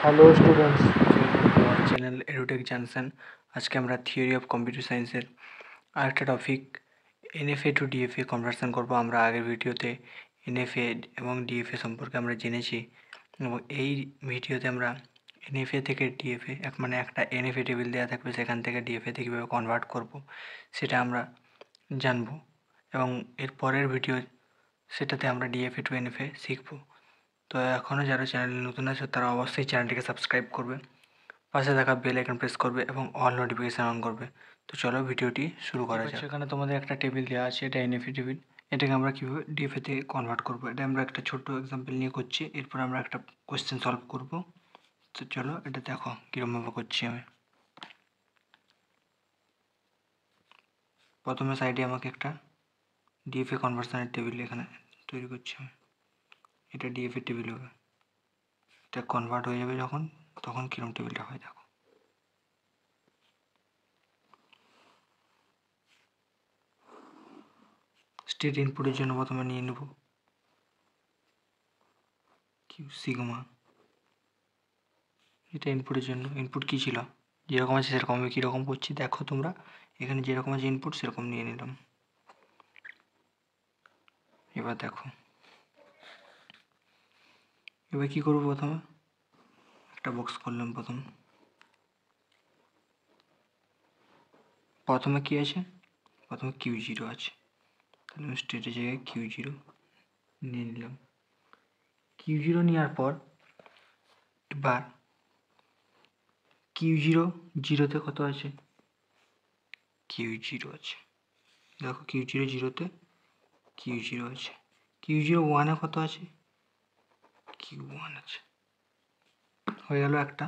Hello students, welcome to our channel Edutech junction. আজকে আমরা theory of computer সায়েন্সের আরেকটা topic NFA to DFA conversion করব। আমরা আগের ভিডিওতে এনএফএ এবং ডিএফএ সম্পর্কে আমরা জেনেছি এবং এই ভিডিওতে আমরা এনএফএ থেকে ডিএফএ মানে একটা এনএফএ টেবিল দেওয়া থাকবে, সেখান থেকে ডিএফএতে কীভাবে কনভার্ট করব সেটা আমরা জানব এবং এর পরের ভিডিও সেটাতে আমরা ডিএফএ টু এনএফএ শিখব। তো এখনও যারা চ্যানেলে নতুন আছে তারা অবশ্যই চ্যানেলটিকে সাবস্ক্রাইব করবে, পাশে থাকা বেল আইকন প্রেস করবে এবং অল নোটিফিকেশান অন করবে। তো চলো ভিডিওটি শুরু করা যাক। এখানে তোমাদের একটা টেবিল দেওয়া আছে, এটা এনএফএ টেবিল। এটাকে আমরা কীভাবে ডিএফএতে কনভার্ট করবো এটা আমরা একটা ছোট্ট এক্সাম্পল নিয়ে করছি, এরপর আমরা একটা কোয়েশ্চেন সলভ করব। তো চলো এটা দেখো কীরকমভাবে করছি আমি। প্রথমে সাইডে আমাকে একটা ডিএফএ কনভার্সনের টেবিল এখানে তৈরি করছি আমি। এটা ডিএফএ টেবিল হবে, এটা কনভার্ট হয়ে যাবে যখন, তখন কীরকম টেবিলটা হয় দেখো। স্টেট ইনপুটের জন্য প্রথমে নিয়ে নেব কিউ সিগমা। এটা ইনপুটের জন্য, ইনপুট কী ছিল, যেরকম আছে সেরকম আমি কীরকম করছি দেখো তোমরা। এখানে যেরকম আছে ইনপুট সেরকম নিয়ে নিলাম। এবার দেখো এবার কী করবো, প্রথমে একটা বক্স করলাম। প্রথমে কী আছে, প্রথমে কিউ জিরো আছে, তাহলে আমি স্টেটের জায়গায় কিউ জিরো নিয়ে নিলাম। কিউ জিরো নেওয়ার পর এবার কিউ জিরো জিরোতে কত আছে, কিউ জিরো আছে। দেখো কিউ জিরো জিরোতে কিউ জিরো আছে। কিউ জিরো ওয়ানে কত আছে, কিউ ওয়ান আছে। হয়ে গেল একটা।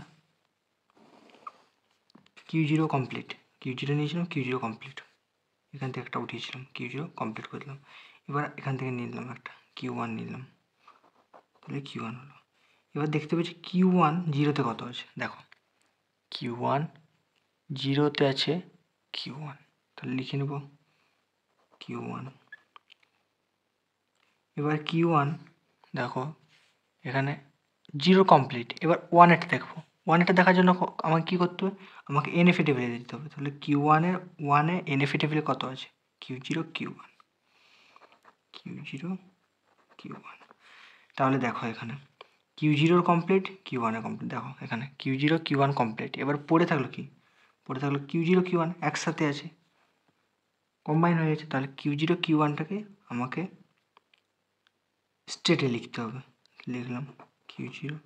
Q zero complete, Q zero নিয়েছিলাম, কিউ জিরো কমপ্লিট। এখান থেকে একটা উঠিয়েছিলাম, কিউ জিরো কমপ্লিট করে দিলাম। এবার এখান থেকে নিয়ে নিলাম একটা কিউ ওয়ান নিলাম, তাহলে কিউ ওয়ান হলো। এবার দেখতে পাচ্ছি কিউ ওয়ান জিরোতে কত আছে, দেখো কিউ ওয়ান জিরোতে আছে কিউ ওয়ান, তাহলে লিখে নেব কিউ ওয়ান। এবার কিউ ওয়ান দেখো এখানে জিরো কমপ্লিট। এবার ওয়ানেরটা দেখবো, ওয়ানেরটা দেখার জন্য আমাকে কী করতে হবে, আমাকে এনএফএ টেবিলে দিতে হবে। তাহলে কিউ ওয়ানের ওয়ানে এনএফএ টেবিলে কত আছে, Q zero Q one, Q zero Q one. তাহলে দেখো এখানে কিউ জিরোর কমপ্লিট, কিউ ওয়ানের কমপ্লিট। দেখো এখানে Q zero Q one complete. এবার পড়ে থাকলো কি, পড়ে থাকলো কিউ জিরো কিউ ওয়ান একসাথে আছে, কম্বাইন হয়ে গেছে। তাহলে কিউ জিরো কিউ ওয়ানটাকে আমাকে স্টেটে লিখতে হবে, লিখলাম কিউ জিরো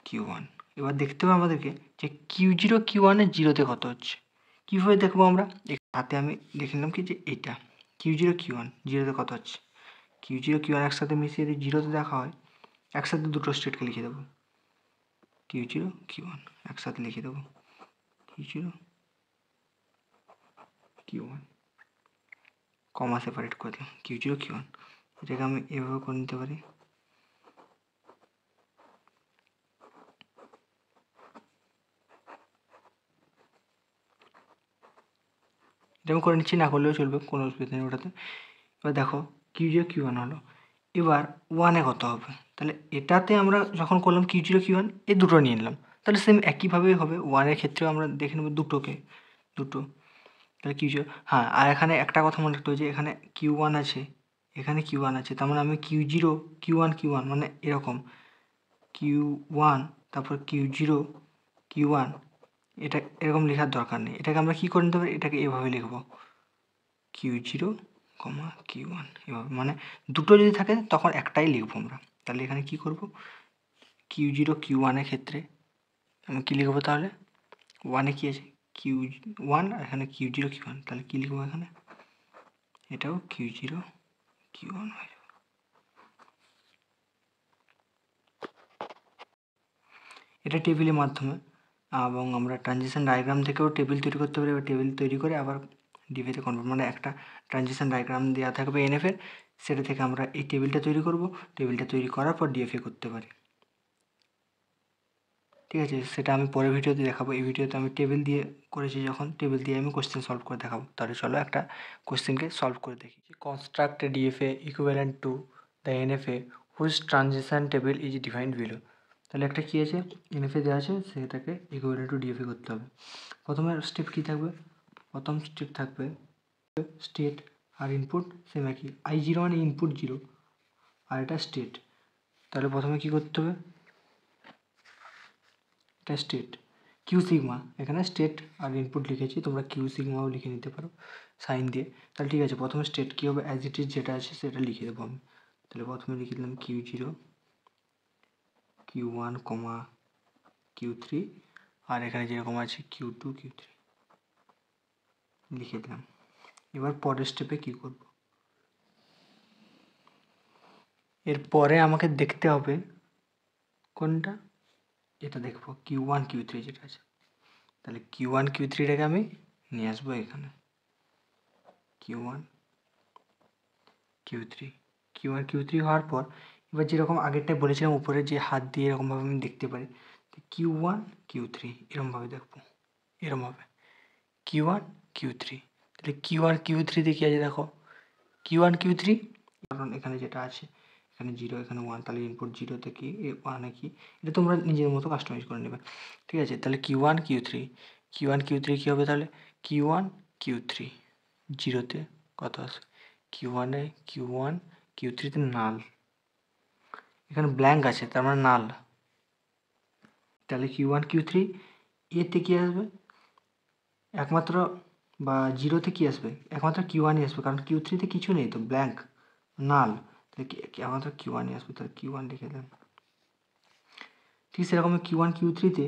কিউ ওয়ান। এবার দেখতে হবে আমাদেরকে যে কিউ জিরো কিউ ওয়ানের জিরোতে কত হচ্ছে। কীভাবে দেখবো আমরা, হাতে আমি দেখে নিলাম কি যে এইটা কিউ জিরো কিউ ওয়ান জিরোতে কত হচ্ছে। কিউ জিরো কিউ ওয়ান একসাথে মিশিয়ে যদি জিরোতে দেখা হয়, একসাথে দুটো স্টেটকে লিখে দেবো, কিউ জিরো কিউ ওয়ান একসাথে লিখে দেবো, কিউ জিরো কিউ ওয়ান, কমা সেপারেট করে দিলাম, কিউ জিরো কিউ ওয়ান। এটাকে আমি এভাবে করে নিতে পারি। এটা আমি করে নিচ্ছি, না করলেও চলবে, কোনো অসুবিধা নেই ওটাতে। এবার দেখো কিউ জিরো কিউ ওয়ান হলো। এবার ওয়ানে কত হবে, তাহলে এটাতে আমরা যখন করলাম কিউ জিরো কিউ ওয়ান, এই দুটো নিয়ে নিলাম, তাহলে সেম একইভাবেই হবে। ওয়ানের ক্ষেত্রেও আমরা দেখে নেব দুটোকে, দুটো। তাহলে কিউ জিরো, হ্যাঁ, আর এখানে একটা কথা মনে রাখতে হবে যে এখানে কিউ ওয়ান আছে, এখানে কিউ ওয়ান আছে, তার মানে আমি কিউ জিরো কিউ ওয়ান মানে এরকম কিউ ওয়ান তারপর কিউ জিরো কিউ ওয়ান, এটা এরকম লেখার দরকার নেই। এটাকে আমরা কী করে নিতে পারি, এটাকে এভাবে লিখবো Q zero comma Q one, এভাবে। মানে দুটো যদি থাকে তখন একটাই লিখবো আমরা। তাহলে এখানে কী করবো, কিউ জিরো কিউ ওয়ানের ক্ষেত্রে আমি কী লিখবো, তাহলে ওয়ানে কী আছে কিউ ওয়ান, আর এখানে কিউ জিরো কিউ ওয়ান, তাহলে কী লিখবো এখানে, এটাও কিউ জিরো কিউ ওয়ান হয়ে যাবে। এটা টেবিলের মাধ্যমে, এবং আমরা ট্রানজিশন ডায়াগ্রাম থেকেও টেবিল তৈরি করতে পারি। এবার টেবিল তৈরি করে আবার ডিএফএতে কনভার্ট, মানে একটা ট্রানজিশন ডায়াগ্রাম দেওয়া থাকবে এনএফের, সেটা থেকে আমরা এই টেবিলটা তৈরি করব। টেবিলটা তৈরি করার পর ডিএফএ করতে পারি, ঠিক আছে। সেটা আমি পরের ভিডিওতে দেখাবো। এই ভিডিওতে আমি টেবিল দিয়ে করেছি, যখন টেবিল দিয়ে আমি কোশ্চেন সলভ করে দেখাবো। তাহলে চলো একটা কোশ্চেনকে সলভ করে দেখি। Construct DFA equivalent to the NFA which transition table is defined below. তাহলে একটা কী আছে এনএফে দেওয়া আছে, সেটাকে ইকুইভ্যালেন্ট টু ডিএফএ করতে হবে। প্রথমে স্টেপ কী থাকবে, প্রথম স্টেপ থাকবে স্টেট আর ইনপুট সেম একই, I0 মানে ইনপুট 0 আর এটা স্টেট। তাহলে প্রথমে কী করতে হবে, এটা স্টেট কিউ সিগমা, এখানে স্টেট আর ইনপুট লিখেছি, তোমরা কিউ সিগমাও লিখে নিতে পারো সাইন দিয়ে। তাহলে ঠিক আছে, প্রথমে স্টেট কী হবে, অ্যাজ ইট ইজ যেটা আছে সেটা লিখে দেবো আমি। তাহলে প্রথমে লিখে দিলাম Q0 Q1 Q3 আর এখানে যেরকম আছে Q2 Q3 লিখে দিলাম। এবার পরের স্টেপে কী করব, এরপরে আমাকে দেখতে হবে কোনটা, এটা দেখবো Q1 Q3 যেটা আছে। তাহলে Q1 Q3টাকে আমি নিয়ে আসবো এখানে, Q1 Q3 হওয়ার পর এবার যেরকম আগেরটায় বলেছিলাম উপরে যে হাত দিয়ে এরকমভাবে আমি দেখতে পারি, Q1 Q3 এরকমভাবে দেখবো, এরকমভাবে Q1 Q3। তাহলে Q1 Q3তে কী আছে দেখো, Q1 Q3, কারণ এখানে যেটা আছে এখানে 0 এখানে 1, তাহলে ইনপুট 0তে কি 1 কি, এটা তোমরা নিজের মতো কাস্টমাইজ করে নেবে, ঠিক আছে। তাহলে Q1 Q3 কী হবে, তাহলে Q1 Q3 0তে কত আছে, Q1 Q3তে নাল, এখানে ব্ল্যাঙ্ক আছে তার মানে নাল। তাহলে Q1 Q3 এতে কী আসবে একমাত্র, বা 0তে কী আসবে একমাত্র Q1ই আসবে, কারণ Q3তে কিছু নেই তো, ব্ল্যাঙ্ক নাল, তাহলে একমাত্র Q1ই আসবে, তাহলে Q1 লিখে দেন। ঠিক সেরকম Q1 Q3তে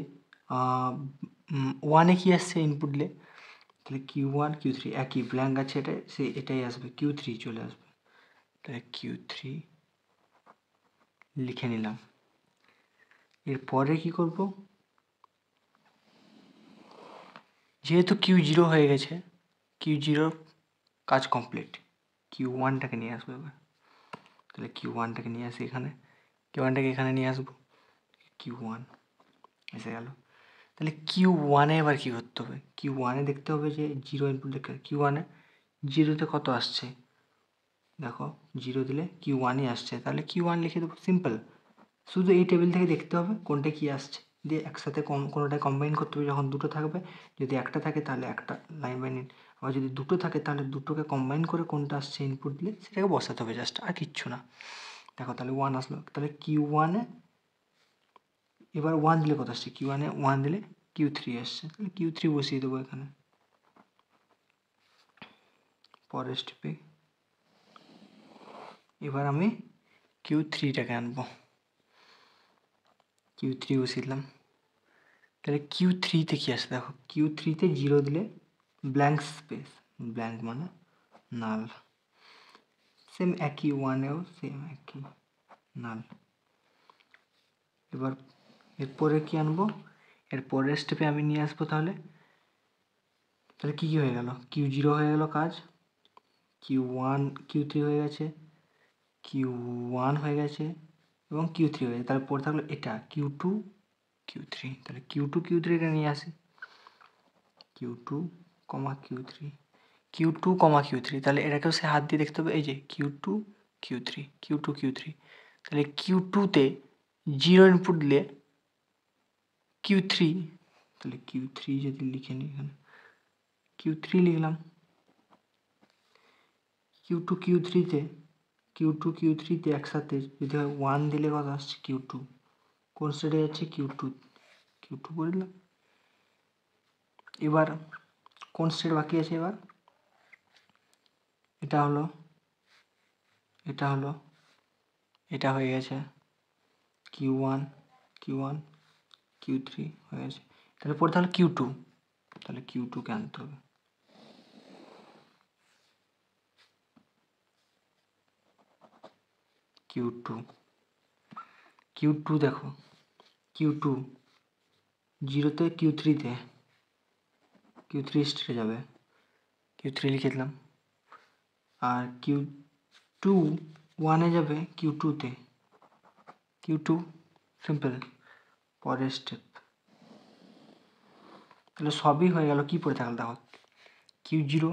1-এ কী আসছে ইনপুট দিলে, তাহলে Q1 Q3 একই ব্ল্যাঙ্ক আছে, এটাই আসবে, Q3 চলে আসবে, তাহলে Q3 লিখে নিলাম। এরপরে কী করব, যেহেতু Q0 হয়ে গেছে, Q0 কাজ কমপ্লিট, Q1টাকে নিয়ে আসবো এবার। তাহলে Q1টাকে নিয়ে আসি এখানে, Q1টাকে এখানে নিয়ে আসবো, Q1 এসে গেল। তাহলে Q1-এ এবার কী করতে হবে, Q1-এ দেখতে হবে যে 0 ইনপুট দেখতে হবে, Q1-এ 0তে কত আসছে দেখো, 0 দিলে Q1ই আসছে, তাহলে Q1 লিখে দেবো, সিম্পল। শুধু এই টেবিল থেকে দেখতে হবে কোনটা কী আসছে, দিয়ে একসাথে কোনোটায় কম্বাইন করতে হবে যখন দুটো থাকবে, যদি একটা থাকে তাহলে একটা লাইন বাই লাইন, আবার যদি দুটো থাকে তাহলে দুটোকে কম্বাইন করে কোনটা আসছে ইনপুট দিলে সেটাকে বসাতে হবে জাস্ট, আর কিচ্ছু না। দেখো তাহলে 1 আসলো, তাহলে Q1-এ এবার 1 দিলে কত আসছে, Q1-এ 1 দিলে Q3 আসছে, তাহলে Q3 বসিয়ে দেবো এখানে। পরের স্টেপে এবার আমি Q3টাকে আনবো, Q3 বসিয়ে দিলাম। তাহলে Q3তে কী আসছে দেখো, Q3তে 0 দিলে ব্ল্যাঙ্ক স্পেস, ব্ল্যাঙ্ক মানে নাল, সেম একই 1-এও সেম একই নাল। এবার এরপরে কী আনবো, এর পরের স্টেপে আমি নিয়ে আসবো তাহলে কী কী হয়ে গেল, Q0 হয়ে গেল কাজ, Q1 Q3 হয়ে গেছে, Q1 হয়ে গেছে এবং Q3 হয়ে গেছে, তারপর থাকলো এটা Q2 Q3, তাহলে Q2 Q3টা নিয়ে আসি, Q2 Q3 তাহলে এটাকেও সে হাত দিয়ে দেখতে হবে, এই যে Q2 Q3 তাহলে Q2-তে 0 ইনপুট দিলে Q3, তাহলে Q3 যদি লিখে নিই এখানে Q3 লিখলাম, Q2 Q3তে একসাথে যদি হয় 1 দিলে কত আসছে Q2, কোন স্টেটে যাচ্ছে Q2 বললাম। এবার কোন স্টেট বাকি আছে, এবার এটা হলো এটা হয়ে গেছে Q1 Q3 হয়ে গেছে, তাহলে পরে তাহলে Q2কে আনতে হবে। Q2 দেখো, Q2 0তে Q3 স্টেটে যাবে, Q3 লিখে দিলাম, আর Q2 1-এ যাবে Q2 সিম্পল। পরের স্টেপ, তাহলে সবই হয়ে গেল, কী পড়ে থাকলো দেখো, Q0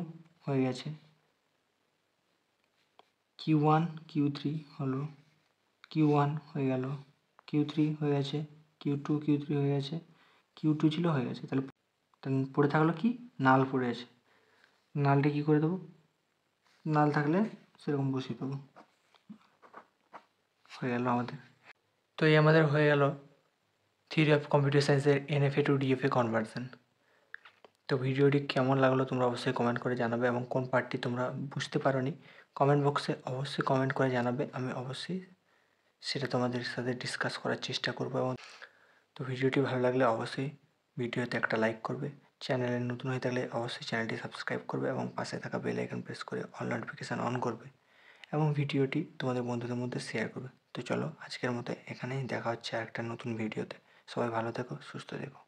হয়ে গেছে, Q1 Q3 হলো, Q1 হয়ে গেল, Q3 হয়ে গেছে, Q3 হয়ে গেছে, Q2 ছিল হয়ে গেছে। তাহলে পড়ে থাকলো কি, নাল পড়ে আছে। নালটা কী করে দেবো, নাল থাকলে সেরকম বসিয়ে দেবো, হয়ে গেল আমাদের। তো এই আমাদের হয়ে গেল থিওরি অফ কম্পিউটার সায়েন্সের NFA টু DFA কনভার্সন। তো ভিডিওটি কেমন লাগলো তোমরা অবশ্যই কমেন্ট করে জানাবে, এবং কোন পার্টটি তোমরা বুঝতে পারোনি কমেন্ট বক্সে অবশ্যই কমেন্ট করে জানাবে। আমি অবশ্যই সেটা তোমাদের সাথে ডিসকাস করার চেষ্টা করবো। এবং তো ভিডিওটি ভালো লাগলে অবশ্যই ভিডিওতে একটা লাইক করবে, চ্যানেলে নতুন হয়ে থাকলে অবশ্যই চ্যানেলটি সাবস্ক্রাইব করবে এবং পাশে থাকা বেল আইকন প্রেস করে অল নোটিফিকেশান অন করবে এবং ভিডিওটি তোমাদের বন্ধুদের মধ্যে শেয়ার করবে। তো চলো আজকের মতো এখানেই, দেখা হচ্ছে আরেকটা নতুন ভিডিওতে। সবাই ভালো থেকো, সুস্থ থেকো।